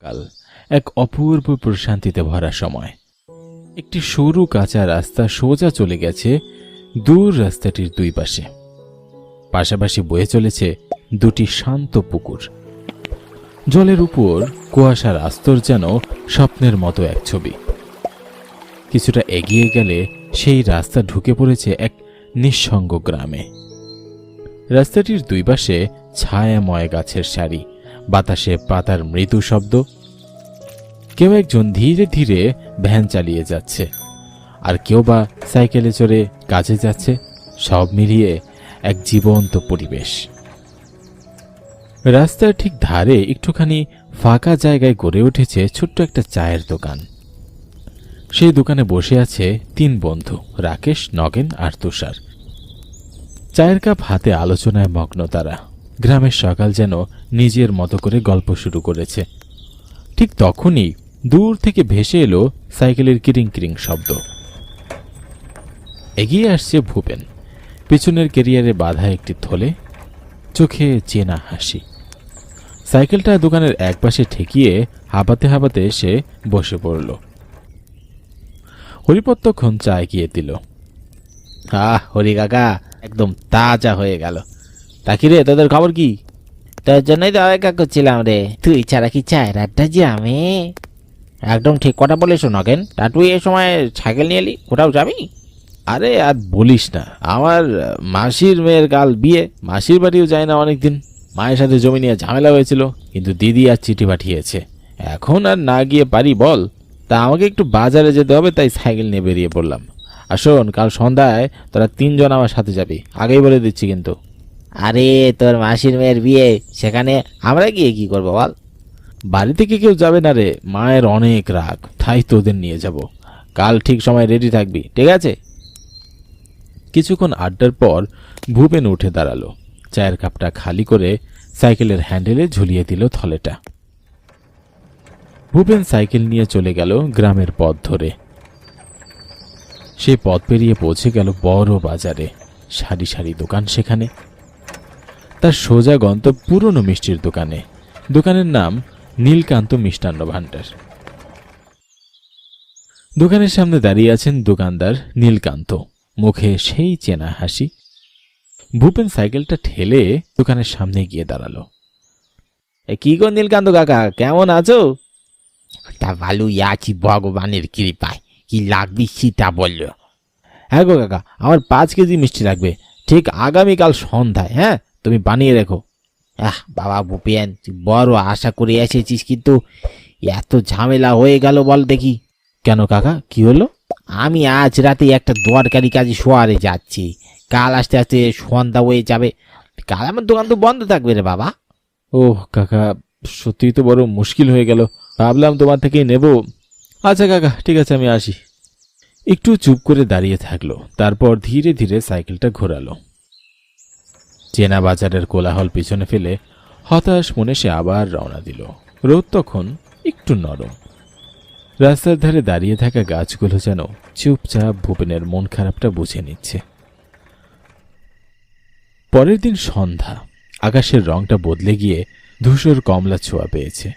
কাল এক অপূর্ব প্রশান্তিতে ভরা সময়। একটি সরু কাঁচা রাস্তা সোজা চলে গেছে দূর রাস্তাটির দুই পাশে। পাশাপাশি বয়ে চলেছে দুটি শান্ত পুকুর। জলের উপর কুয়াশার আস্তর যেন স্বপ্নের মতো এক ছবি। কিছুটা এগিয়ে গেলে সেই রাস্তা ঢুকে পড়েছে এক নিঃসঙ্গ গ্রামে। রাস্তাটির দুই পাশে ছায়াময় গাছের সারি, বাতাসে পাতার মৃদু শব্দ। কেউ একজন ধীরে ধীরে ভ্যান চালিয়ে যাচ্ছে, আর কেউ বা সাইকেলে চড়ে কাজে যাচ্ছে। সব মিলিয়ে এক জীবন্ত পরিবেশ। রাস্তার ঠিক ধারে একটুখানি ফাঁকা জায়গায় গড়ে উঠেছে ছোট্ট একটা চায়ের দোকান। সেই দোকানে বসে আছে তিন বন্ধু, রাকেশ, নগেন আর তুষার। চায়ের কাপ হাতে আলোচনায় মগ্ন তারা। গ্রামের সকাল যেন নিজের মতো করে গল্প শুরু করেছে। ঠিক তখনই দূর থেকে ভেসে এলো সাইকেলের কিরিং কিরিং শব্দ। এগিয়ে আসছে ভূপেন, পিছনের কেরিয়ারে বাঁধা একটি থলে, চোখে চেনা হাসি। সাইকেলটা দোকানের একপাশে ঠেকিয়ে হাঁপাতে হাঁপাতে সে বসে পড়ল। হরিপদ তখন চা এগিয়ে দিল। হরি কাকা, একদম তাজা হয়ে গেল। তা কি রে, তোদের খবর কি? তোর জন্যই তো অপেক্ষা করছিলাম রে। তুই ছাড়া কি চায়ের আড্ডা জামে? একদম ঠিক কথা বলেছ নগেন। তা তুই এই সময় সাইকেল নিয়ে এলি, কোথাও যাবি? আরে আর বলিস না, আমার মাসির মেয়ের কাল বিয়ে। মাসির বাড়িও যায় না অনেকদিন। মায়ের সাথে জমি নিয়ে ঝামেলা হয়েছিল, কিন্তু দিদি আর চিঠি পাঠিয়েছে। এখন আর না গিয়ে পারি বল? তা আমাকে একটু বাজারে যেতে হবে, তাই সাইকেল নিয়ে বেরিয়ে পড়লাম। আর শোন, কাল সন্ধ্যায় তোরা তিনজন আমার সাথে যাবি, আগেই বলে দিচ্ছি কিন্তু। আরে তোর মাসির মেয়ের বিয়ে, সেখানে আমরা গিয়ে কি করবো বল? বাড়ি থেকে কেউ যাবে না রে, মায়ের অনেক রাগ, তাই তোদের নিয়ে যাব। কাল ঠিক সময় রেডি থাকবি, ঠিক আছে? কিছুক্ষণ আড্ডার পর ভূপেন উঠে দাঁড়ালো। চায়ের কাপটা খালি করে সাইকেলের হ্যান্ডেলে ঝুলিয়ে দিল থলেটা। ভূপেন সাইকেল নিয়ে চলে গেল গ্রামের পথ ধরে। সেই পথ পেরিয়ে পৌঁছে গেল বড় বাজারে। সারি সারি দোকান সেখানে। তার সোজা গন্তব্য পুরনো মিষ্টির দোকানে। দোকানের নাম নীলকান্ত মিষ্টান্ন ভাণ্ডার। দোকানের সামনে দাঁড়িয়ে আছেন দোকানদার নীলকান্ত, মুখে সেই চেনা হাসি। ভূপেন সাইকেলটা ঠেলে দোকানের সামনে গিয়ে দাঁড়ালো। কি গো নীলকান্ত কাকা, কেমন আছো? তা ভালোই আছি ভগবানের কৃপায়। কি লাগবে সেটা বললো। হ্যাঁ গো কাকা, আমার 5 কেজি মিষ্টি লাগবে, ঠিক আগামীকাল সন্ধ্যায়। হ্যাঁ, তুমি বানিয়ে রেখো। বাবা ভূপেন, তুই বড় আশা করে এসেছিস, কিন্তু এত ঝামেলা হয়ে গেল বল দেখি। কেন কাকা, কি হলো? আমি আজ রাতে একটা দরকারি কাজে শোয়ারে যাচ্ছি। কাল আস্তে আস্তে সন্ধ্যা হয়ে যাবে। কাল আমার দোকান তো বন্ধ থাকবে রে বাবা। ওহ কাকা, সত্যিই তো বড় মুশকিল হয়ে গেল। ভাবলাম তোমার থেকেই নেব। আচ্ছা কাকা, ঠিক আছে, আমি আসি। একটু চুপ করে দাঁড়িয়ে থাকলো, তারপর ধীরে ধীরে সাইকেলটা ঘোরালো। চেনা বাজারের কোলাহল পিছনে ফেলে হতাশ মনে সে আবার রওনা দিল। রোদ তখন একটু নরম। রাস্তার ধারে দাঁড়িয়ে থাকা গাছগুলো যেন চুপচাপ ভূপেনের মন খারাপটা বুঝে নিচ্ছে। পরের দিন সন্ধ্যা। আকাশের রংটা বদলে গিয়ে ধূসর কমলা ছোঁয়া পেয়েছে।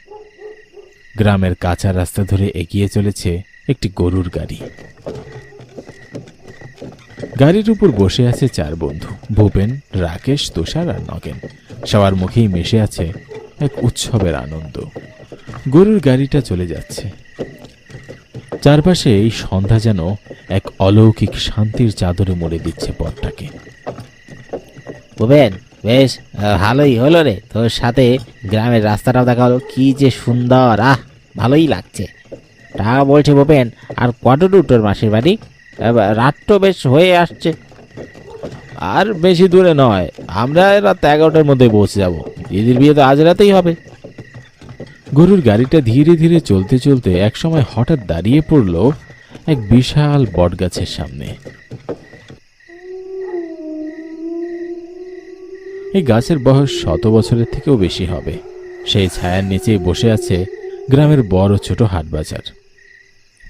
গ্রামের কাঁচা রাস্তা ধরে এগিয়ে চলেছে একটি গরুর গাড়ি। গাড়ির উপর বসে আছে 4 বন্ধু, ভূপেন, রাকেশ, তুষার আর নগেন। সবার মুখেই মিশে আছে এক উৎসবের আনন্দ। গরুর গাড়িটা চলে যাচ্ছে। চারপাশে এই সন্ধ্যা যেন এক অলৌকিক শান্তির চাদরে মুড়ে দিচ্ছে পথটাকে। ভূপেন, বেশ ভালোই হলো রে, তোর সাথে গ্রামের রাস্তাটাও দেখা হলো। কি যে সুন্দর, ভালোই লাগছে। তা বলছে ভূপেন, আর কত দূর তোর মাসির বাড়ি? রাত তো বেশ হয়ে আসছে। আর বেশি দূরে নয়, আমরা রাত 11টার মধ্যে পৌঁছে যাব। দিদির বিয়ে তো আজ রাতেই হবে। গরুর গাড়িটা ধীরে ধীরে চলতে চলতে একসময় হঠাৎ দাঁড়িয়ে পড়ল এক বিশাল বটগাছের সামনে। এই গাছের বয়স 100 বছরের থেকেও বেশি হবে। সেই ছায়ার নিচেই বসে আছে গ্রামের বড় ছোট হাট বাজার।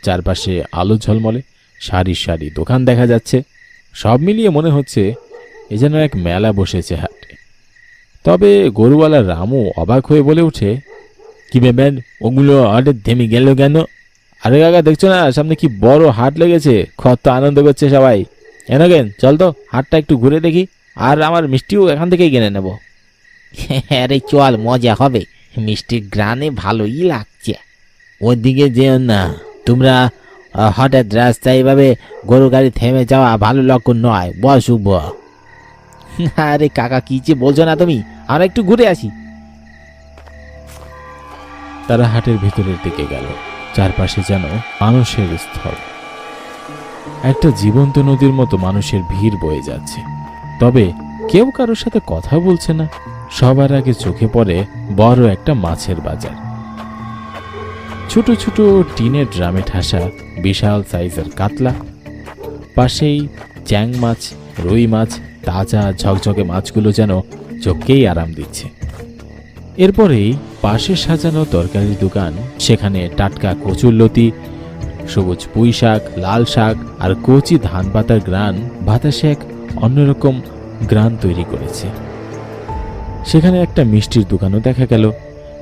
চারপাশে আলো ঝলমলে, সারি সারি দোকান দেখা যাচ্ছে। সব মিলিয়ে মনে হচ্ছে এ যেন এক মেলা বসেছে হাটে। তবে গরুওয়ালা রামু অবাক হয়ে বলে ওঠে, কি ব্যাপার, ওগুলো হঠাৎ থেমে গেল কেন? আরে কাকা, দেখছো না সামনে কি বড় হাট লেগেছে, কত আনন্দ করছে সবাই। কেন চল তো হাটটা একটু ঘুরে দেখি, আর আমার মিষ্টিও এখান থেকেই কিনে নেব। আরে চল, মজা হবে, মিষ্টির গ্রানে ভালোই লাগছে। ওদিকে যেও না তোমরা হঠাৎ রাস্তায় এভাবে গরু গাড়ি থেমে যাওয়া ভালো লক্ষণ নয়, শুভ। আরে কাকা, কি যে বলছো না তুমি, আমরা একটু ঘুরে আসি। তারা হাটের ভিতরের দিকে গেল। চারপাশে যেন মানুষের স্থল, একটা জীবন্ত নদীর মতো মানুষের ভিড় বয়ে যাচ্ছে, তবে কেউ কারোর সাথে কথা বলছে না। সবার আগে চোখে পড়ে বড় একটা মাছের বাজার। ছোট ছোট টিনের ড্রামে ঠাসা বিশাল সাইজের কাতলা, পাশেই চ্যাং মাছ, রুই মাছ, তাজা ঝকঝকে মাছগুলো যেন চোখকেই আরাম দিচ্ছে। এরপরেই পাশে সাজানো তরকারির দোকান, সেখানে টাটকা কচুরলতি, সবুজ পুঁই শাক, লাল শাক আর কচি ধান পাতার গ্রান বাতাসে এক অন্যরকম গ্রান তৈরি করেছে। সেখানে একটা মিষ্টির দোকানও দেখা গেল,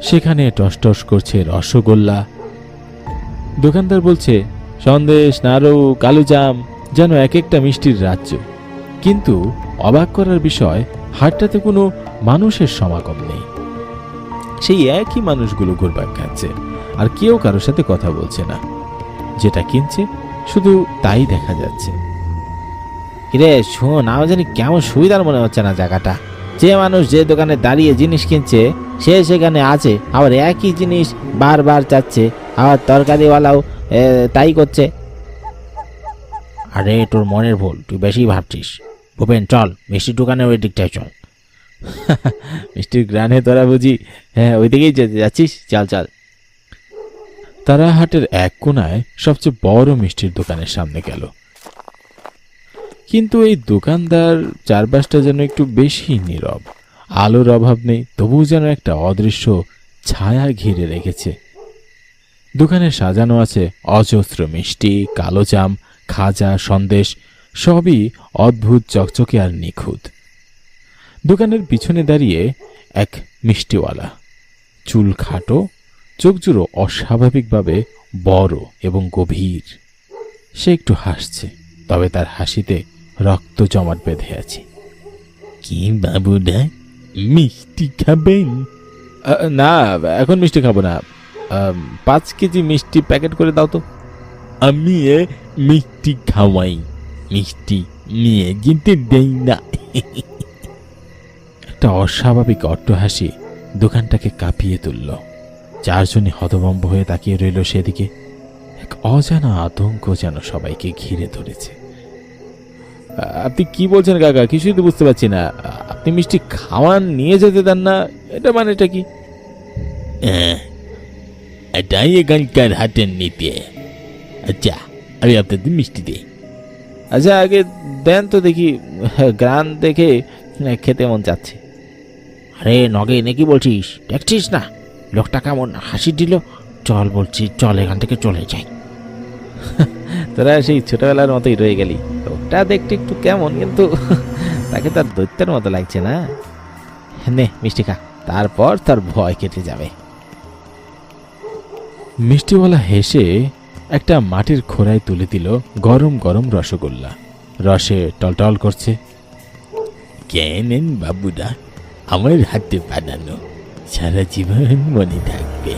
সেখানে টসটস করছে রসগোল্লা। দোকানদার বলছে সন্দেশ, নাড়ু, কালোজাম, যেন এক একটা মিষ্টির রাজ্য। কিন্তু অবাক করার বিষয়, হাটটাতে কোনো মানুষের সমাগম নেই। সেই একই মানুষগুলো ঘুরপাক খাচ্ছে, আর কেউ কারোর সাথে কথা বলছে না। যেটা কিনছে শুধু তাই দেখা যাচ্ছে। কিরে শোন, আমার জানি কেমন সুবিধার মনে হচ্ছে না জায়গাটা। যে মানুষ যে দোকানে দাঁড়িয়ে জিনিস কিনছে সে সেখানে আছে, আবার একই জিনিস বারবার চাচ্ছে, আবার তরকারিওয়ালাও তাই করছে। আরে তোর মনের ভুল, তুই বেশি ভাবছিস। ভূপেন, চল মিষ্টির দোকানে ওই দিকটায় চল। মিষ্টির গ্রানে তোরা বুঝি হ্যাঁ ওই দিকেই যেতে যাচ্ছিস, চল চল। তারা হাটের এক কোনায় সবচেয়ে বড় মিষ্টির দোকানের সামনে গেল, কিন্তু এই দোকানদার চারপাশটা যেন একটু বেশি নীরব। আলোর অভাব নেই, তবুও যেন একটা অদৃশ্য ছায়া ঘিরে রেখেছে। দোকানে সাজানো আছে অজস্র মিষ্টি, কালোজাম, খাজা, সন্দেশ, সবই অদ্ভুত, চকচকে আর নিখুঁত। দোকানের পিছনে দাঁড়িয়ে এক মিষ্টিওয়ালা, চুল খাটো, চোখজুড়ো অস্বাভাবিকভাবে বড় এবং গভীর। সে একটু হাসছে, তবে তার হাসিতে রক্ত জমাট বেঁধে আছে। কি বাবুদা, মিষ্টি খাবেন? না, এখন মিষ্টি খাবো না। 5 কেজি মিষ্টি প্যাকেট করে দাও তো। আমি মিষ্টি খাওয়াই, মিষ্টি নিয়ে যেতে দেই না। একটা অস্বাভাবিক অট্টহাসি দোকানটাকে কাঁপিয়ে তুলল। চারজনই হতভম্ব হয়ে তাকিয়ে রইল সেদিকে। এক অজানা আতঙ্ক যেন সবাইকে ঘিরে ধরেছে। আপনি কি বলছেন কাকা, কিছুই তো বুঝতে পারছি না। আপনি মিষ্টি খাওয়ান, নিয়ে যেতে দেন না, এটা মানেটা কি? এটাই এখানকার হাটের নীতি। আচ্ছা, আমি আপনাদের মিষ্টি দিই। আচ্ছা আগে দেন তো দেখি, গ্রান দেখে খেতে মন চাচ্ছে। আরে নগে এনে কি বলছিস, দেখছিস না লোকটা কেমন হাসি দিল? চল বলছি, চল এখান থেকে চলে যাই। তোরা সেই ছোটবেলার মতোই রয়ে গেলি। ওটা দেখতে একটু কেমন, কিন্তু তাকে তার দৈত্যের মতো লাগছে না। নে মিষ্টি খা, তারপর তার ভয় কেটে যাবে। মিষ্টিওয়ালা হেসে একটা মাটির খোড়ায় তুলে দিল গরম গরম রসগোল্লা, রসে টলটল করছে। কেনেন বাবুদা, আমার হাতে বানানো, সারা জীবন মনে থাকবে।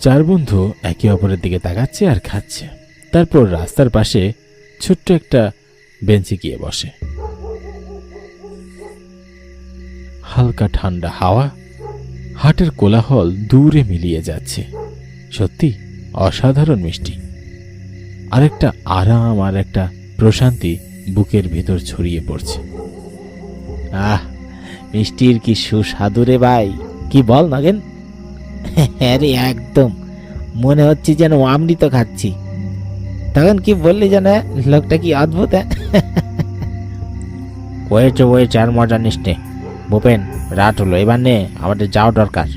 চার বন্ধু একে অপরের দিকে তাকাচ্ছে আর খাচ্ছে। তারপর রাস্তার পাশে ছোট্ট একটা বেঞ্চে গিয়ে বসে। হালকা ঠান্ডা হাওয়া, হাটের কোলাহল দূরে মিলিয়ে যাচ্ছে। সত্যি অসাধারণ মিষ্টি। আরেকটা আরাম আর একটা প্রশান্তি বুকের ভেতর ছড়িয়ে পড়ছে। আহ, মিষ্টির কি সুস্বাদু রে ভাই, কি বল নগেন? আরে একদম মনে হচ্ছে যেন অমৃত খাচ্ছি। তখন কি বললি যেন, লোকটা কি অদ্ভুত। ওয়েছে আর মজা নিস নে। ভূপেন, রাত হলো, এবার নে, আমাদের যাওয়া দরকার।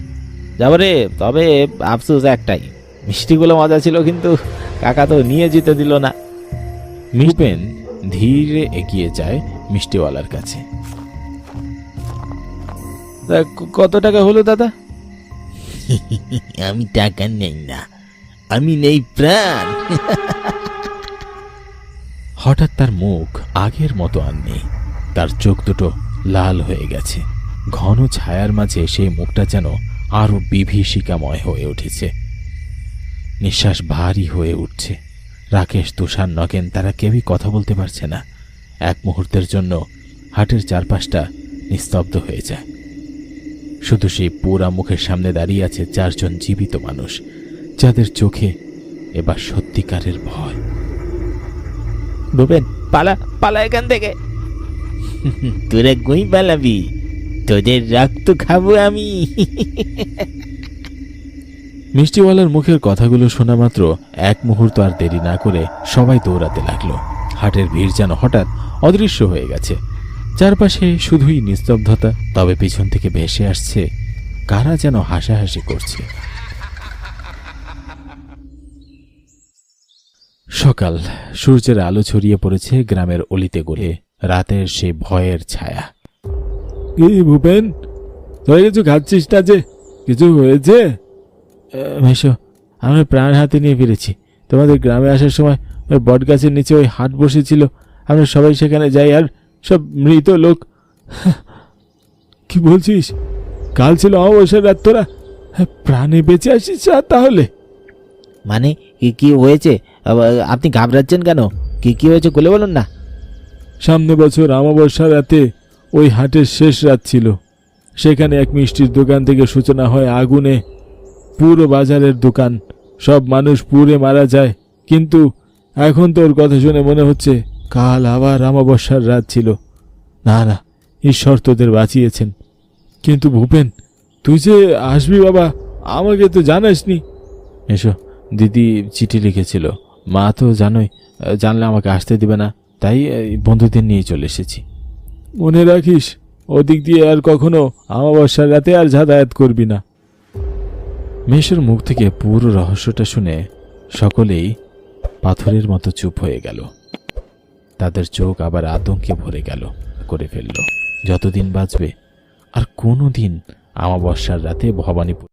যাবো রে, তবে আফসোস একটাই, মিষ্টিগুলো মজা ছিল কিন্তু কাকা তো নিয়ে যেতে দিল না। ভূপেন ধীরে এগিয়ে যায় মিষ্টিওয়ালার কাছে। কত টাকা হলো দাদা? আমি টাকা নেই না, আমি নেই প্রাণ। হঠাৎ তার মুখ আগের মতো আর নেই। তার চোখ দুটো লাল হয়ে গেছে। ঘন ছায়ার মাঝে সেই মুখটা যেন আরো বিভীষিকাময় হয়ে উঠেছে। নিঃশ্বাস ভারী হয়ে উঠছে। রাকেশ, তুষার, নগেন তারা কেউই কথা বলতে পারছে না। এক মুহূর্তের জন্য হাটের চারপাশটা নিস্তব্ধ হয়ে যায়। শুধু সেই পোড়া মুখের সামনে দাঁড়িয়ে আছে চারজন জীবিত মানুষ, যাদের চোখে এবার সত্যিকারের ভয়। ভূপেন, পালা পালা এখান থেকে। তোরা কই পালাবি? তোদের রক্ত খাবো আমি। মিষ্টিওয়ালার মুখের কথাগুলো শোনা মাত্র এক মুহূর্ত আর দেরি না করে সবাই দৌড়াতে লাগলো। হাটের ভিড় যেন হঠাৎ অদৃশ্য হয়ে গেছে। চারপাশে শুধুই নিস্তব্ধতা, তবে পিছন থেকে ভেসে আসছে কারা যেন হাসাহাসি করছে। সকাল, সূর্যের আলো ছড়িয়ে পড়েছে গ্রামের অলিতে গলিতে। রাতের সেই ভয়ের ছায়া। কি ভূপেন, তোরা কিছু খাচ্ছিস না যে? কিছু হয়েছে? মেশো, আমরা প্রাণ হাতে নিয়ে ফিরেছি। তোমাদের গ্রামে আসার সময় ওই বট গাছের নিচে ওই হাট বসেছিল, আমরা সবাই সেখানে যাই, আর সব মৃত লোক। কি বলছিস? কাল ছিল অমাবস্যার রাত, তোরা প্রাণে বেঁচে আসিস তাহলে? মানে কি হয়েছে? আপনি ঘাবড়াচ্ছেন কেন? কি হয়েছে বলে বলুন না। সামনে বছর অমাবস্যার রাতে ওই হাটের শেষ রাত ছিল। সেখানে এক মিষ্টির দোকান থেকে সূচনা হয় আগুনে। পুরো বাজারের দোকান, সব মানুষ পুড়ে মারা যায়। কিন্তু এখন তোর কথা শুনে মনে হচ্ছে কাল আবার অমাবস্যার রাত ছিল। না না, ঈশ্বর তোদের বাঁচিয়েছেন। কিন্তু ভূপেন, তুই যে আসবি বাবা, আমাকে তো জানাসনি। এসো, দিদি চিঠি লিখেছিল, মা তো জানোই, জানলে আমাকে আসতে দিবে না, তাই বন্ধুদের নিয়ে চলে এসেছি। মনে রাখিস, ওদিক দিয়ে আর কখনো অমাবস্যার রাতে আর যাতায়াত করবি না। মেষের মুখ থেকে পুরো রহস্যটা শুনে সকলেই পাথরের মতো চুপ হয়ে গেল। তাদের চোখ আবার আতঙ্কে ভরে গেল করে ফেলল। যতদিন বাঁচবে আর কোনো দিন অমাবস্যার রাতে ভবানীপুর